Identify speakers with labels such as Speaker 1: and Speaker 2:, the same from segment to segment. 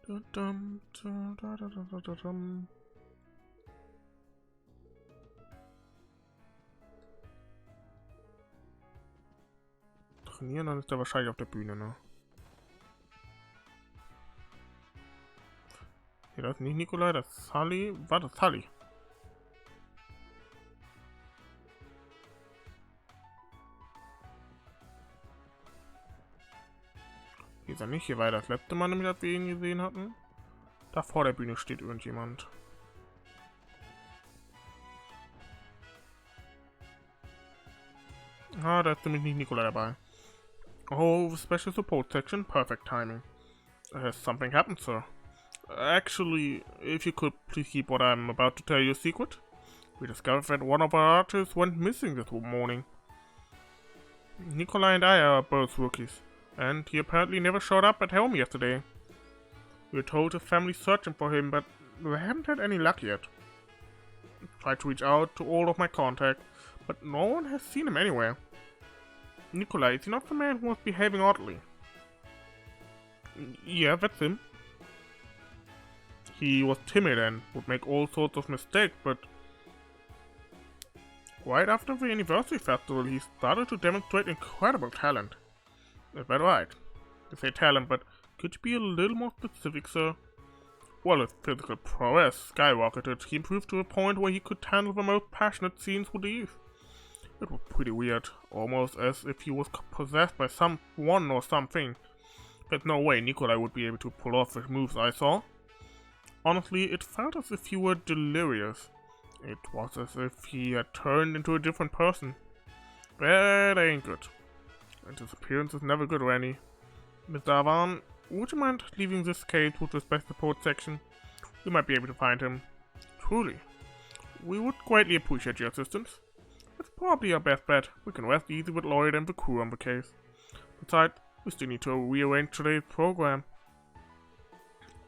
Speaker 1: Trainieren, dann ist er wahrscheinlich auf der Bühne, ne? Hier, das ist nicht Nikolai, das ist Sally. War das Sally? Hier ist er nicht, hier war das letzte Mal, nämlich, als wir ihn gesehen hatten. Da vor der Bühne steht irgendjemand. Ah, da ist nämlich nicht Nikolai dabei. Oh, the special support section, perfect timing. Has something happened, sir? Actually, if you could please keep what I'm about to tell you a secret. We discovered that one of our archers went missing this morning. Nikolai and I are both rookies, and he apparently never showed up at home yesterday. We were told his family's searching for him, but we haven't had any luck yet. Tried to reach out to all of my contacts, but no one has seen him anywhere. Nikolai, is he not the man who was behaving oddly? Yeah, that's him. He was timid and would make all sorts of mistakes, but right after the anniversary festival, he started to demonstrate incredible talent. Is that right? You say talent, but could you be a little more specific, sir? Well, his physical prowess skyrocketed. He improved to a point where he could handle the most passionate scenes with ease. It was pretty weird, almost as if he was possessed by someone or something. There's no way Nikolai would be able to pull off the moves I saw. Honestly, it felt as if he were delirious. It was as if he had turned into a different person. That ain't good. And his appearance is never good, Randy. Mr. Avan, would you mind leaving this case with the special support section? We might be able to find him. Truly. We would greatly appreciate your assistance. It's probably our best bet. We can rest easy with Lloyd and the crew on the case. Besides, we still need to rearrange today's program.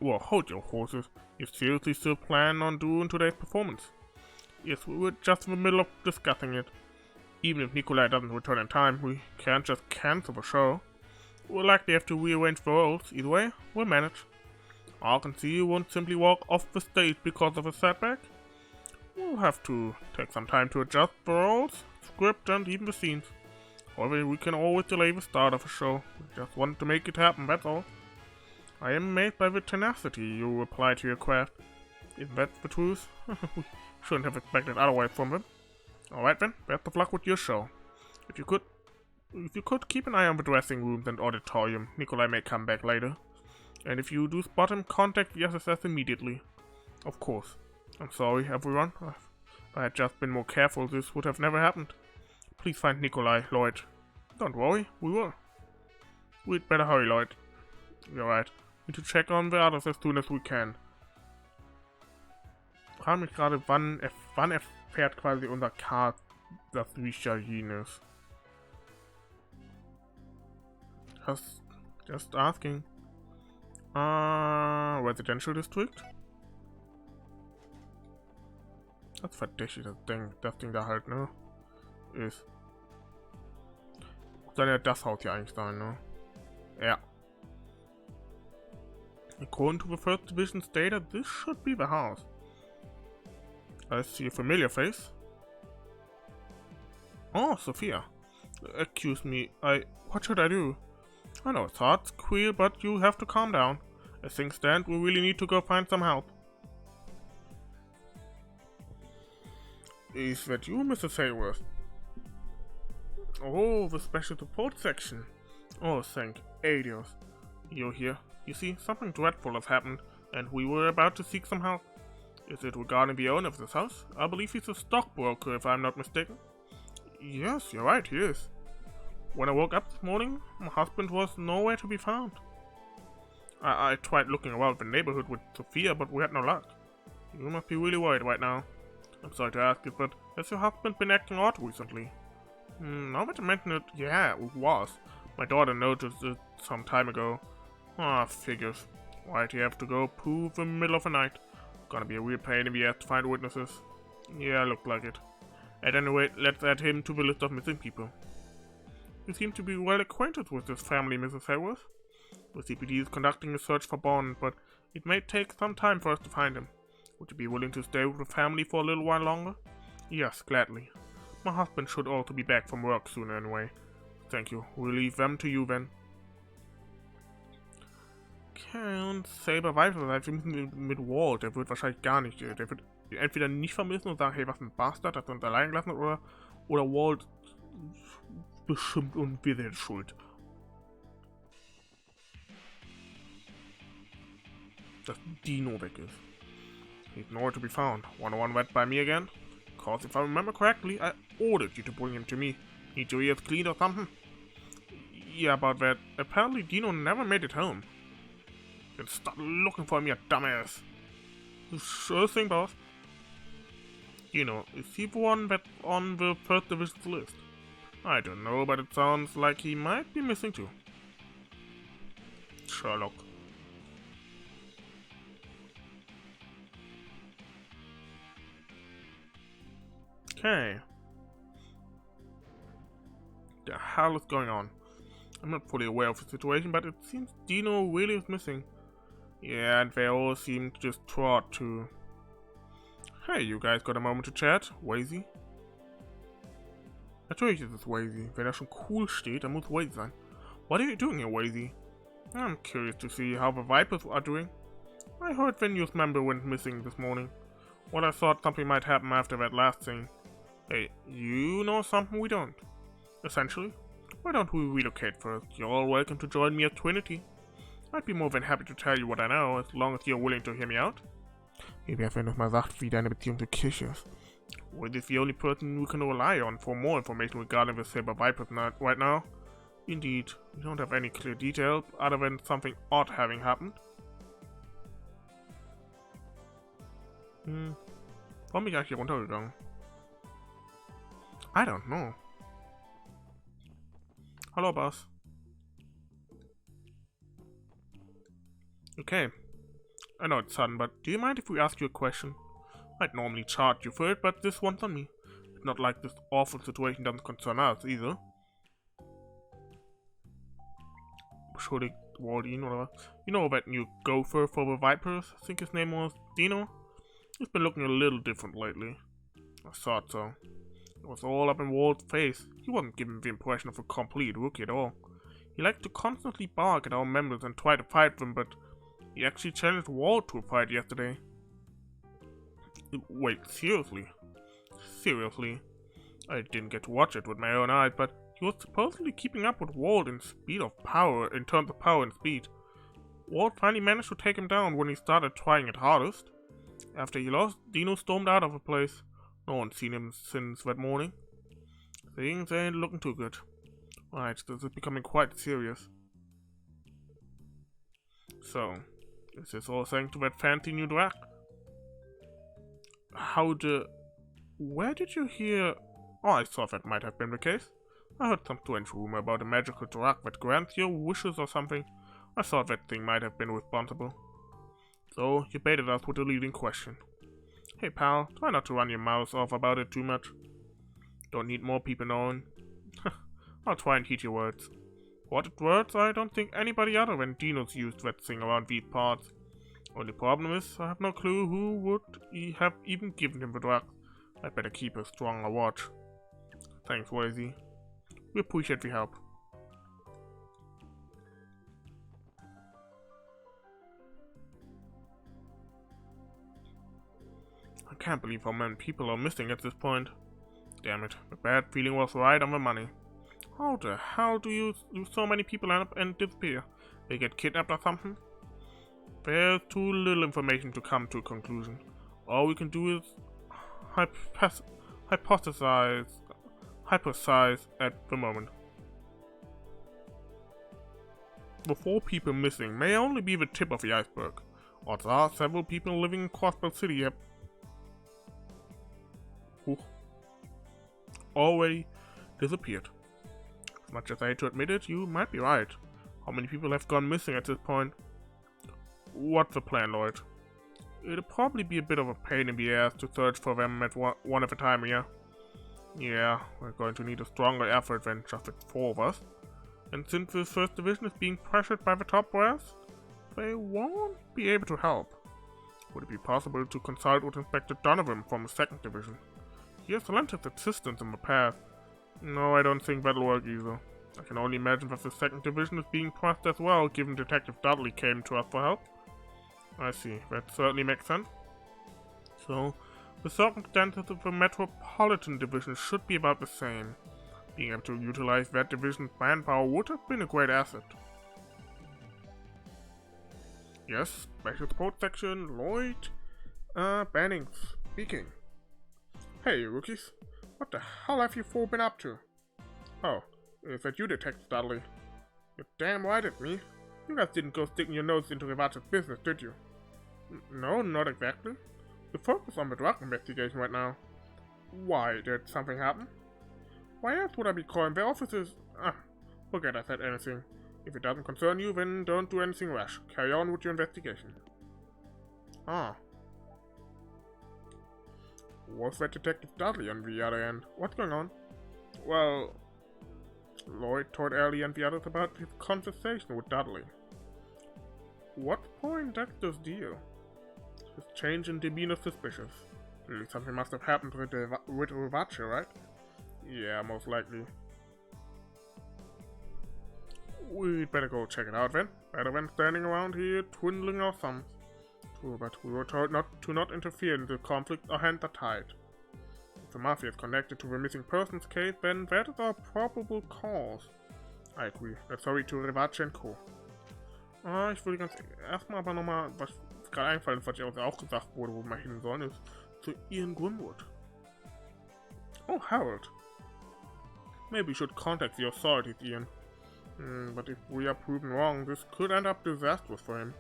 Speaker 1: Well, hold your horses. You seriously still plan on doing today's performance? Yes, we were just in the middle of discussing it. Even if Nikolai doesn't return in time, we can't just cancel the show. We'll likely have to rearrange the roles. Either way, we'll manage. I can see you won't simply walk off the stage because of a setback. We'll have to take some time to adjust the roles, script, and even the scenes. However, we can always delay the start of a show. We just want to make it happen, that's all. I am amazed by the tenacity you apply to your craft. Isn't that the truth? We shouldn't have expected otherwise from them. Alright then, best of luck with your show. If you could keep an eye on the dressing rooms and auditorium, Nikolai may come back later. And if you do spot him, contact the SSS immediately. Of course. I'm sorry, everyone. If I had just been more careful, this would have never happened. Please find Nikolai, Lloyd. Don't worry, we will. We'd better hurry, Lloyd. You're right. Need to check on the others as soon as we can. Ich frage mich gerade, wann erfährt quasi unser Cast, dass Revache ist. Just asking. Residential District? Das ist verdächtig, das Ding da halt, ne? Ist. Soll ja das Haus hier eigentlich sein, ne? Ja. According to the first division's data, this should be the house. I see a familiar face. Oh, Sophia. Excuse me, what should I do? I know it's hard, it's queer, but you have to calm down. As things stand, we really need to go find some help. Is that you, Mrs. Hayworth? Oh, the special support section. Oh, thank Adios. You're here. You see, something dreadful has happened, and we were about to seek some help. Is it regarding the owner of this house? I believe he's a stockbroker, if I'm not mistaken. Yes, you're right, he is. When I woke up this morning, my husband was nowhere to be found. I tried looking around the neighborhood with Sophia, but we had no luck. You must be really worried right now. I'm sorry to ask it, but has your husband been acting odd recently? Now that you mention it, yeah, it was. My daughter noticed it some time ago. Figures. Why'd he have to go poof in the middle of the night? Gonna be a real pain if he has to find witnesses. Yeah, looked like it. At any rate, let's add him to the list of missing people. You seem to be well acquainted with this family, Mrs. Hayworth. The CPD is conducting a search for Bond, but it may take some time for us to find him. Would you be willing to stay with the family for a little while longer? Yes, gladly. My husband should also be back from work soon anyway. Thank you. We'll leave them to you then. Okay, und Saber weiter. Wir müssen mit Walt. Der wird wahrscheinlich gar nicht. Der wird entweder nicht vermissen und sagen, hey, was ein Bastard, dass er uns allein gelassen hat, oder Walt bestimmt und wir sind schuld. Dass Dino weg ist. He's nowhere to be found. Wanna one wet by me again? Cause if I remember correctly, I ordered you to bring him to me. Need your ears cleaned or something? Yeah, about that. Apparently Dino never made it home. Then stop looking for him, you dumbass. Sure thing, boss. Dino, is he the one that's on the first division's list? I don't know, but it sounds like he might be missing too. Sherlock. Okay. The hell is going on? I'm not fully aware of the situation, but it seems Dino really is missing. Yeah, and they all seem distraught too. Hey, you guys got a moment to chat? Wazy? Natürlich ist es Wazy. Wenn er schon cool steht, dann muss Wazy sein. What are you doing here, Wazy? I'm curious to see how the Vipers are doing. I heard the news member went missing this morning. Well, I thought something might happen after that last thing. Hey, you know something we don't. Essentially, why don't we relocate first? You're all welcome to join me at Trinity. I'd be more than happy to tell you what I know, as long as you're willing to hear me out. Wie wär's, wenn du mal sagst, wie deine Beziehung zur Kirche ist? Wade is the only person we can rely on for more information regarding the Saber Vipers right now. Indeed, we don't have any clear details, other than something odd having happened. Warum bin ich eigentlich hier runtergegangen? I don't know. Hello, boss. Okay. I know it's sudden, but do you mind if we ask you a question? I'd normally charge you for it, but this one's on me. It's not like this awful situation doesn't concern us, either. Beschuldigt Walt ihn, oder was? You know that new gopher for the Vipers? I think his name was Dino? He's been looking a little different lately. I thought so. It was all up in Walt's face. He wasn't giving the impression of a complete rookie at all. He liked to constantly bark at our members and try to fight them, but he actually challenged Walt to a fight yesterday. Wait, seriously? Seriously? I didn't get to watch it with my own eyes, but he was supposedly keeping up with Walt in terms of power and speed. Walt finally managed to take him down when he started trying it hardest. After he lost, Dino stormed out of the place. No one's seen him since that morning. Things ain't looking too good. Right, this is becoming quite serious. So, is this all thanks to that fancy new drac? Where did you hear? Oh, I thought that might have been the case. I heard some strange rumor about a magical drac that grants your wishes or something. I thought that thing might have been responsible. So, you baited us with a leading question. Hey pal, try not to run your mouth off about it too much. Don't need more people knowing. I'll try and heed your words. What words? I don't think anybody other than Dino's used that thing around these parts. Only problem is, I have no clue who would have even given him the drug. I'd better keep a stronger watch. Thanks, Wazy. We appreciate the help. I can't believe how many people are missing at this point. Damn it, the bad feeling was right on the money. How the hell do so many people end up and disappear? They get kidnapped or something? There's too little information to come to a conclusion. All we can do is hypothesize at the moment. The 4 people missing may only be the tip of the iceberg. Odds are several people living in Crossbell City have already disappeared. As much as I hate to admit it, you might be right. How many people have gone missing at this point? What's the plan, Lloyd? It'll probably be a bit of a pain in the ass to search for them at one at a time here. Yeah, we're going to need a stronger effort than just the 4 of us. and since this first division is being pressured by the top brass, they won't be able to help. Would it be possible to consult with Inspector Donovan from the second division? He has lent his assistance in the past. No, I don't think that'll work either. I can only imagine that the second division is being pressed as well, given Detective Dudley came to us for help. I see, that certainly makes sense. So, the circumstances of the Metropolitan Division should be about the same. Being able to utilize that division's manpower would have been a great asset. Yes, Special Support Section, Lloyd Bannings speaking. Hey, rookies. What the hell have you four been up to? Oh, is that you, Detective Dudley? You're damn right it's me. You guys didn't go sticking your nose into Revache's business, did you? No, not exactly. We focus on the drug investigation right now. Why, did something happen? Why else would I be calling the officers? Forget I said anything. If it doesn't concern you, then don't do anything rash. Carry on with your investigation. Was that Detective Dudley on the other end? What's going on? Well, Lloyd told Elie and the others about his conversation with Dudley. What's Poindexter's deal? His change in demeanor suspicious. Really, something must have happened with Revache, right? Yeah, most likely. We'd better go check it out then. Better than standing around here twiddling our thumbs. True, but we were told not to interfere in the conflict or hand the tide. If the Mafia is connected to the missing persons case, then that is our probable cause. I agree. Let's hurry to Revache and Co. Ich würde ganz erstmal aber nochmal, was gerade eingefallen ist, was ja uns auch gesagt wurde, wo wir mal hin sollen, ist zu Ian Grimwood. Oh, Harold. Maybe we should contact the authorities, Ian. But if we are proven wrong, this could end up disastrous for him.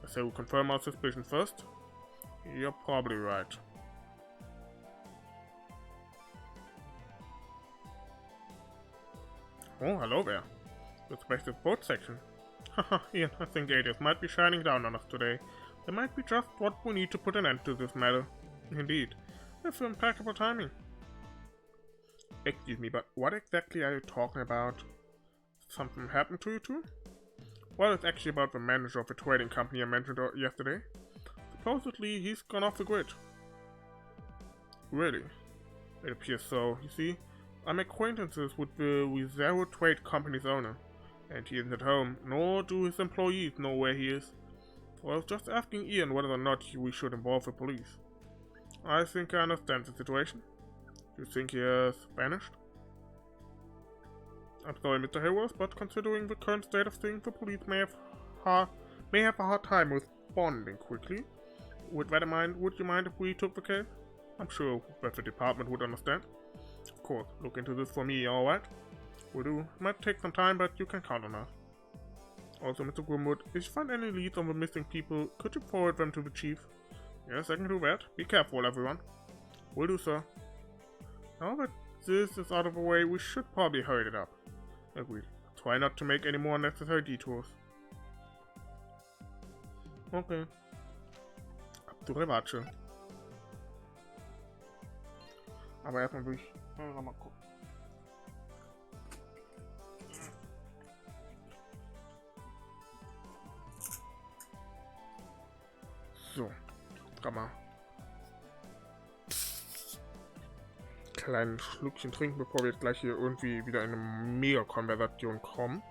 Speaker 1: I say we confirm our suspicion first. You're probably right. Oh, hello there. The Special Support Section. Haha, Ian, I think ADS might be shining down on us today. They might be just what we need to put an end to this matter. Indeed. That's impeccable timing. Excuse me, but what exactly are you talking about? Something happened to you two? Well, it's actually about the manager of the trading company I mentioned yesterday. Supposedly, he's gone off the grid. Really? It appears so. You see, I'm acquaintances with the Wizero Trade Company's owner, and he isn't at home, nor do his employees know where he is. So I was just asking Ian whether or not we should involve the police. I think I understand the situation. You think he has vanished? I'm sorry, Mr. Hayworth, but considering the current state of things, the police may have a hard time responding quickly. With that in mind, would you mind if we took the case? I'm sure that the department would understand. Of course, look into this for me, alright? Will do. It might take some time, but you can count on us. Also, Mr. Grimwood, if you find any leads on the missing people, could you forward them to the chief? Yes, I can do that. Be careful, everyone. Will do, sir. Now that this is out of the way, we should probably hurry it up. Agreed. Try not to make any more unnecessary detours. Okay. Ab zu Revache. Aber erstmal will ich mal gucken. So. Kann mal. Kleinen Schluckchen trinken, bevor wir jetzt gleich hier irgendwie wieder in eine Mega-Konversation kommen.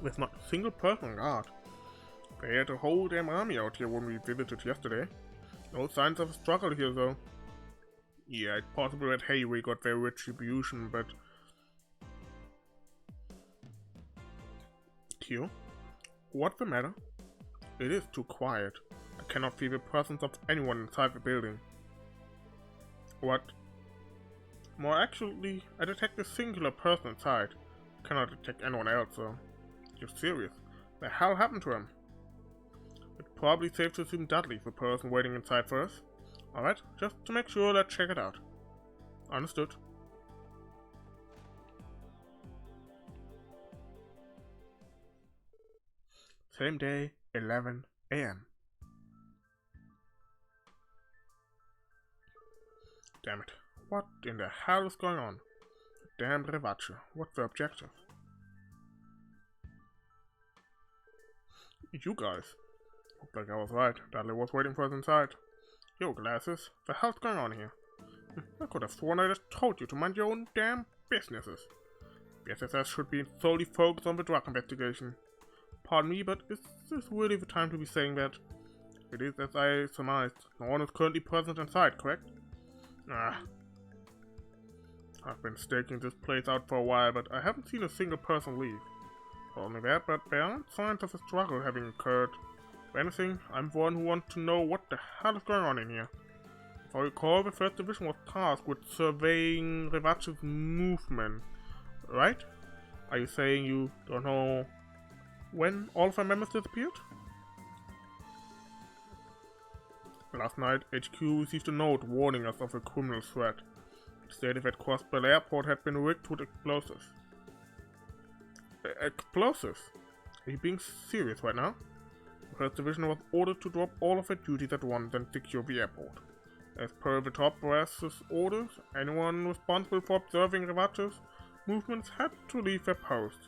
Speaker 1: It's not a single person on guard. They had a whole damn army out here when we visited yesterday. No signs of a struggle here though. Yeah, it's possible that Hayway got their retribution, but... Tio? What's the matter? It is too quiet. I cannot feel the presence of anyone inside the building. What? More actually, I detect a singular person inside. I cannot detect anyone else though. You're serious? The hell happened to him? It's probably safe to assume Dudley's the person waiting inside for us. Alright, just to make sure, let's check it out. Understood. Same day, 11 AM. Damn it. What in the hell is going on? Damn Revache. What's the objective? You guys. Looked like I was right. Dudley was waiting for us inside. Yo, glasses. The hell's going on here? I could have sworn I just told you to mind your own damn businesses. The SSS should be solely focused on the drug investigation. Pardon me, but is this really the time to be saying that? It is as I surmised. No one is currently present inside, correct? I've been staking this place out for a while, but I haven't seen a single person leave. Not only that, but there aren't signs of a struggle having occurred. If anything, I'm the one who wants to know what the hell is going on in here. If I recall, the 1st Division was tasked with surveying Revache's movement, right? Are you saying you don't know when all of our members disappeared? Last night, HQ received a note warning us of a criminal threat. It stated that Crossbell Airport had been rigged with explosives. Explosives? Are you being serious right now? The 1st Division was ordered to drop all of their duties at once and secure the airport. As per the top brass's orders, anyone responsible for observing Revache's movements had to leave their posts.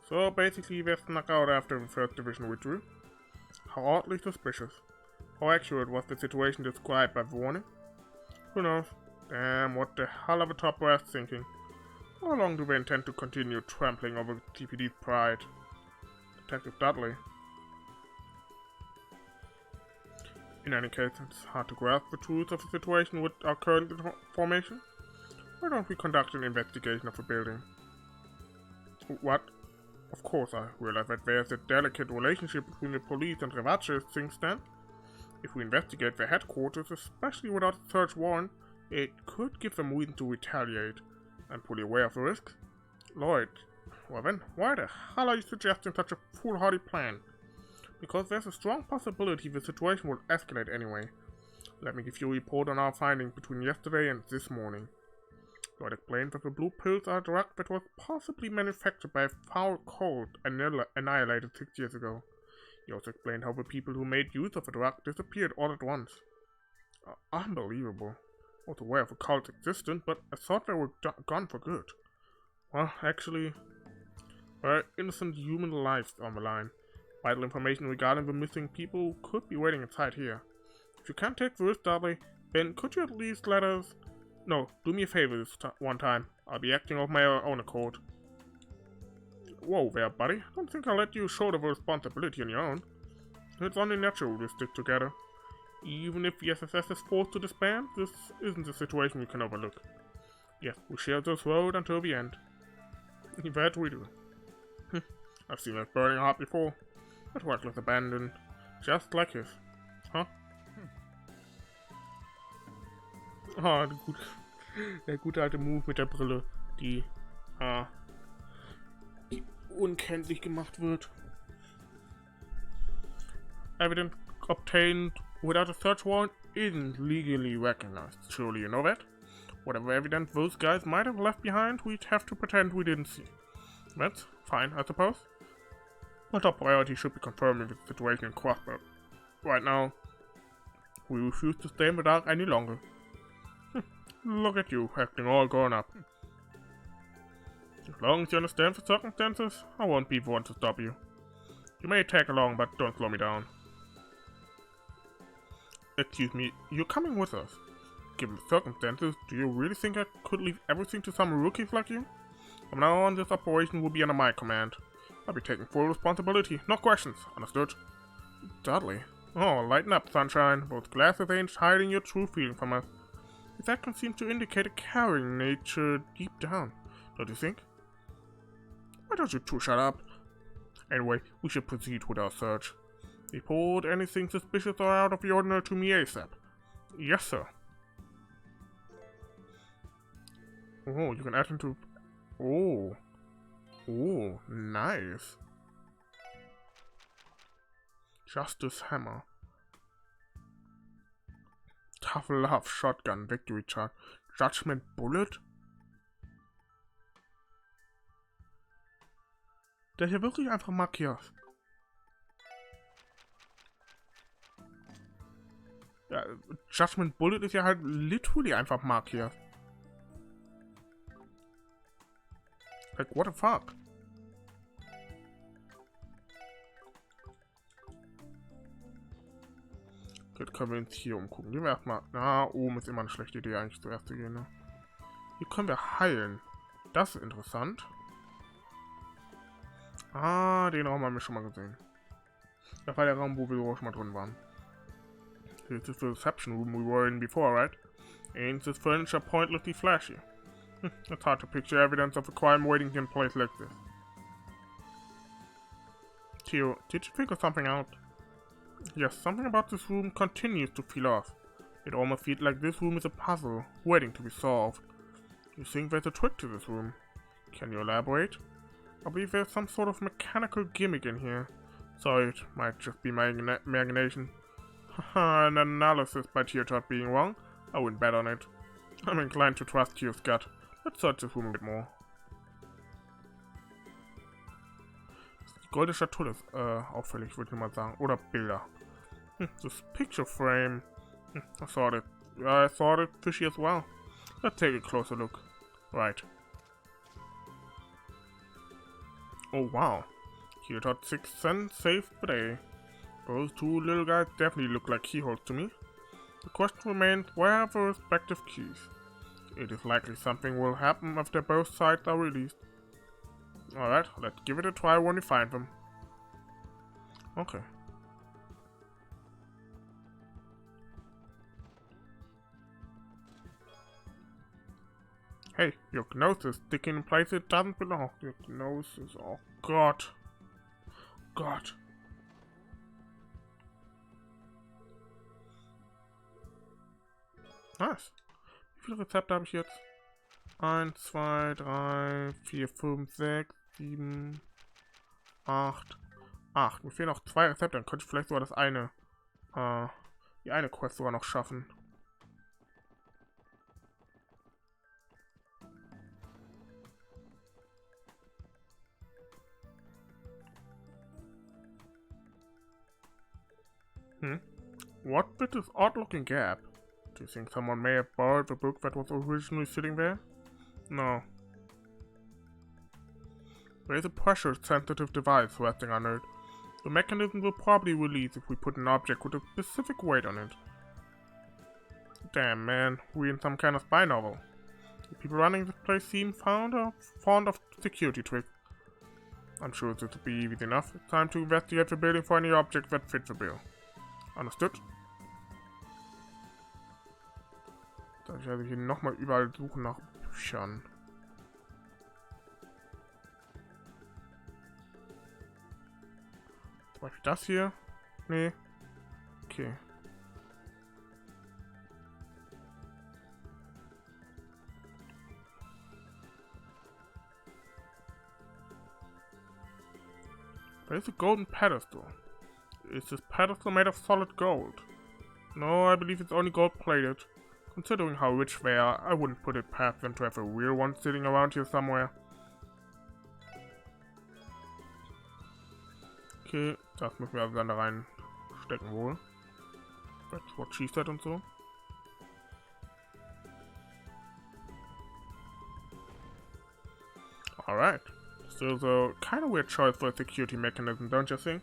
Speaker 1: So basically they snuck out after the 1st Division withdrew. How oddly suspicious. How accurate was the situation described by the warning? Who knows? Damn, what the hell are the top brass thinking? How long do they intend to continue trampling over TPD's pride? Detective Dudley. In any case, it's hard to grasp the truth of the situation with our current information. Why don't we conduct an investigation of the building? What? Of course, I realize that there's a delicate relationship between the police and Revache as things stand. If we investigate their headquarters, especially without a search warrant, it could give them reason to retaliate. I'm fully aware of the risks. Lloyd, well then, why the hell are you suggesting such a foolhardy plan? Because there's a strong possibility the situation will escalate anyway. Let me give you a report on our findings between yesterday and this morning. Lloyd explained that the blue pills are a drug that was possibly manufactured by a foul cold annihilated 6 years ago. He also explained how the people who made use of the drug disappeared all at once. Unbelievable. I was aware of the cult's existence, but I thought they were gone for good. Well, actually, there are innocent human lives on the line. Vital information regarding the missing people could be waiting inside here. If you can't take the risk, Dudley, then could you at least let us... No, do me a favor this one time. I'll be acting of my own accord. Whoa there, buddy. Don't think I'll let you shoulder the responsibility on your own. It's only natural to stick together. Even if the SSS is forced to disband, this isn't a situation we can overlook. Yes, we share this road until the end. That we do. I've seen that burning heart before. That reckless abandon. Just like his. Huh? Ah, der gute alte Move mit der Brille, die unkenntlich gemacht wird. Evidence obtained without a search warrant isn't legally recognized. Surely you know that? Whatever evidence those guys might have left behind, we'd have to pretend we didn't see. That's fine, I suppose. My top priority should be confirming the situation in Crossbell. Right now, we refuse to stay in the dark any longer. Look at you, acting all grown up. As long as you understand the circumstances, I won't be the one to stop you. You may tag along, but don't slow me down. Excuse me, you're coming with us. Given the circumstances, do you really think I could leave everything to some rookies like you? From now on, this operation will be under my command. I'll be taking full responsibility, no questions, understood? Dudley. Oh, lighten up, sunshine. Those glasses ain't hiding your true feeling from us. That can seem to indicate a caring nature deep down, don't you think? Why don't you two shut up? Anyway, we should proceed with our search. Report anything suspicious or out of the ordinary to me ASAP. Yes, sir. Oh, you can add into... Oh. Oh, nice. Justice Hammer. Tough Love, Shotgun, Victory Chart, Judgment Bullet? Der hier wirklich einfach markiert. Ja, Judgment Bullet ist ja halt literally einfach markiert. Like, what the fuck? Jetzt können wir uns hier umgucken. Gehen wir erstmal. Na, oben ist immer eine schlechte Idee, eigentlich zuerst zu gehen, ne? Hier können wir heilen. Das ist interessant. Ah, den Raum haben wir schon mal gesehen. Das war der Raum, wo wir auch schon mal drin waren. This is the reception room we were in before, right? Ain't this furniture pointlessly flashy? It's hard to picture evidence of a crime waiting in a place like this. Tio, did you figure something out? Yes, something about this room continues to feel off. It almost feels like this room is a puzzle, waiting to be solved. You think there's a trick to this room? Can you elaborate? I believe there's some sort of mechanical gimmick in here. Sorry, it might just be my imagination. Haha, an analysis by Tio being wrong? I wouldn't bet on it. I'm inclined to trust Tio's gut. Let's search this room a bit more. Die goldene Schatulle ist auffällig, würde ich mal sagen. Oder Bilder. This picture frame. I thought it fishy as well. Let's take a closer look. Right. Oh wow. Tio 6 cents saved the day. Those two little guys definitely look like keyholes to me. The question remains, where are the respective keys? It is likely something will happen after both sides are released. Alright, let's give it a try when we find them. Okay. Hey, your nose is sticking in place it doesn't belong. Your nose is... oh god. God. Nice. Wie viele Rezepte habe ich jetzt? 1, 2, 3, 4, 5, 6, 7, 8. 8. Mir fehlen noch 2 Rezepte, dann könnte ich vielleicht sogar das eine, die eine Quest sogar noch schaffen. What with this odd-looking gap? Do you think someone may have borrowed the book that was originally sitting there? No. There is a pressure-sensitive device resting on it. The mechanism will probably release if we put an object with a specific weight on it. Damn, man, we're in some kind of spy novel. The people running this place seem fond of security tricks. I'm sure this will be easy enough. It's time to investigate the building for any object that fits the bill. Understood? Darf ich also hier nochmal überall suchen nach Büchern. Zum Beispiel das hier? Nee. Okay. Where's a golden pedestal? Is this pedestal made of solid gold? No, I believe it's only gold plated. Considering how rich they are, I wouldn't put it past them to have a real one sitting around here somewhere. Okay, das müssen wir also dann da reinstecken wohl. That's what she said und so. Alright. Still a kind of weird choice for a security mechanism, don't you think?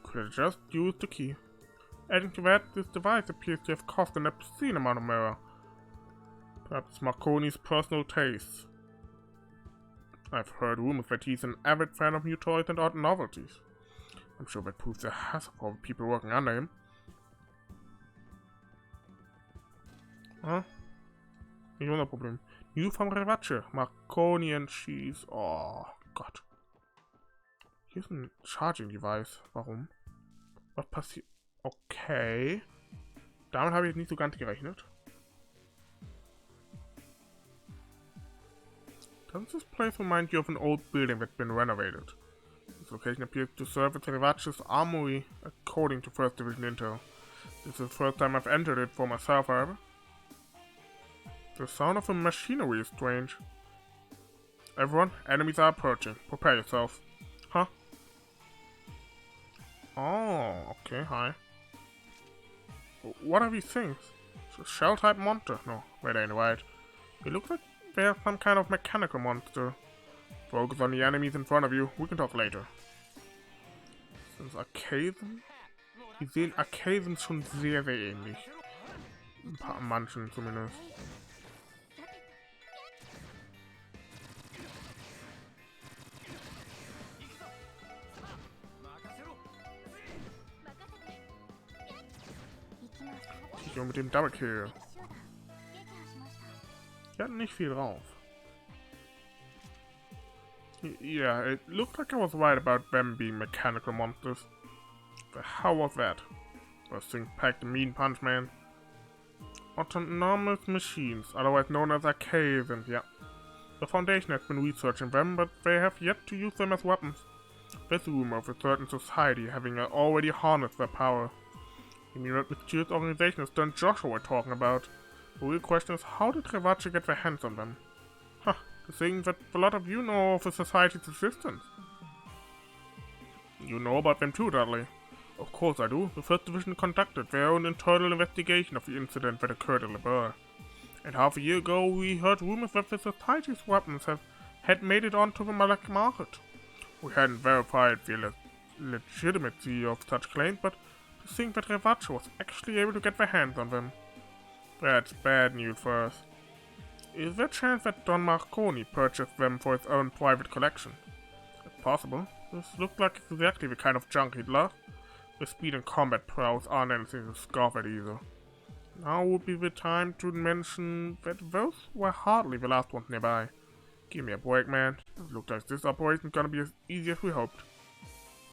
Speaker 1: Could have just used the key. Adding to that, this device appears to have cost an obscene amount of mirror. Perhaps Marconi's personal taste. I've heard rumors that he's an avid fan of new toys and odd novelties. I'm sure that proves a hassle for the people working under him. Huh? Nicht unser Problem. New from Revache, Marconi and cheese. Oh Gott. Hier ist ein Charging Device. Warum? Was passiert? Okay. Damit habe ich nicht so ganz gerechnet. Doesn't this place remind you of an old building that's been renovated? This location appears to serve as Revache's armory, according to 1st Division Intel. This is the first time I've entered it for myself, however. The sound of the machinery is strange. Everyone, enemies are approaching. Prepare yourself. Huh? Oh, okay, hi. What are these things? It's a shell-type monster. No, wait, ain't right. It looks like they're some kind of mechanical monster. Focus on the enemies in front of you. We can talk later. Sind Arkaden? Die sehen Arkaden schon sehr, sehr ähnlich. Ein paar, manchen zumindest. Tio mit dem Double Kill. Die hatten nicht viel drauf. Yeah, it looked like I was right about them being mechanical monsters. The hell was that? Those things packed a mean punch, man. Autonomous machines, otherwise known as Arkaden, yeah. The Foundation has been researching them, but they have yet to use them as weapons. There's rumor of a certain society having already harnessed their power. You mean that mysterious organization is Don Joshua we're talking about? The real question is, how did Revache get their hands on them? Huh, the thing that a lot of you know of the society's existence. You know about them too, Dudley. Of course I do. The First Division conducted their own internal investigation of the incident that occurred at Le Bourg. And half a year ago we heard rumors that the society's weapons had made it onto the black market. We hadn't verified the legitimacy of such claims, but to think that Revache was actually able to get their hands on them. That's bad news for us. Is there a chance that Don Marconi purchased them for his own private collection? It's possible. This looks like exactly the kind of junk he'd love. The speed and combat prowess aren't anything to scoff at either. Now would be the time to mention that those were hardly the last ones nearby. Give me a break, man. It looks like this operation's gonna be as easy as we hoped.